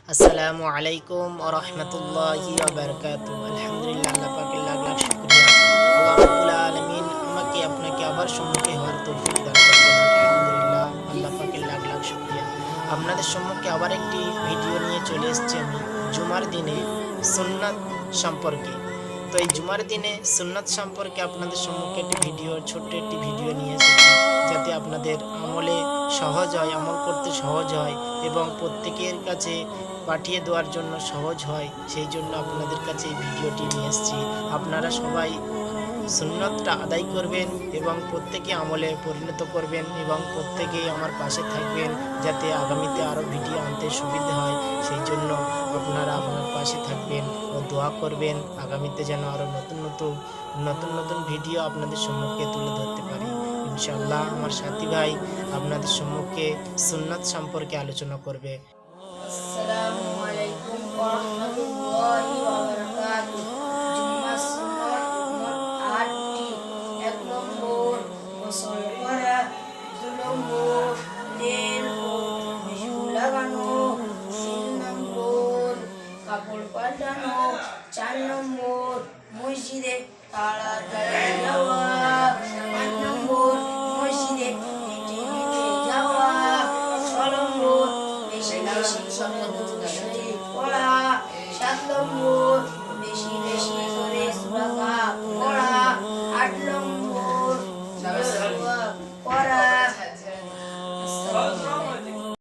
আসসালামু আলাইকুম ওয়া রাহমাতুল্লাহি ওয়া বারাকাতুহু। আলহামদুলিল্লাহ, আল্লাহ পাকের লাখ লাখ শুকরিয়া। আল্লাহ রাব্বুল আলামিন আমাকে আপনাকে আবার সম্মুখে হওয়ার তৌফিক দান করেছেন। আলহামদুলিল্লাহ, আল্লাহ পাকের লাখ লাখ শুকরিয়া। আপনাদের সম্মুখে আবার একটি ভিডিও নিয়ে চলে এসেছি আমি জুমার দিনে সুন্নাত সম্পর্কে। তো এই জুমার দিনে সুন্নাত সম্পর্কে আপনাদের সম্মুখে একটি ভিডিও, ছোট্ট একটি ভিডিও নিয়ে এসেছি, যাতে আপনাদের আমলে সহজ হয়, আমল করতে সহজ হয় এবং প্রত্যেকের কাছে পাঠিয়ে দেওয়ার জন্য সহজ হয়। সেই জন্য আপনাদের কাছে এই ভিডিওটি নিয়ে এসেছি। আপনারা সবাই সুন্নতটা আদায় করবেন এবং প্রত্যেকে আমলে পরিণত করবেন এবং প্রত্যেকেই আমার পাশে থাকবেন, যাতে আগামীতে আরও ভিডিও আনতে সুবিধে হয়। সেই জন্য আপনারা আপনার পাশে থাকবেন ও দোয়া করবেন, আগামীতে যেন আরও নতুন নতুন ভিডিও আপনাদের সম্মুখে তুলে ধরতে পারি। ইনশাআল্লাহ আমার সাথী ভাই আপনাদের সম্মুখে সুন্নাত সম্পর্কে আলোচনা করবে। আসসালামু আলাইকুম ওয়া রাহমাতুল্লাহি ওয়া বারাকাতুহু। জুম্মার সুন্নাত মোট ৮টি। ১ নম্বর গোসল করা, ২ নম্বর তেল ও খুশবু লাগানো, ৩ নম্বর কাপড় পাল্টানো, ৪ নম্বর মসজিদে তাড়াতাড়ি যাওয়া, ৫ নম্বর মসজিদে হেঁটে হেঁটে যাওয়া, ৬ নম্বর বেশি বেশি করে দরুদ শরীফ পড়া, ৭ নম্বর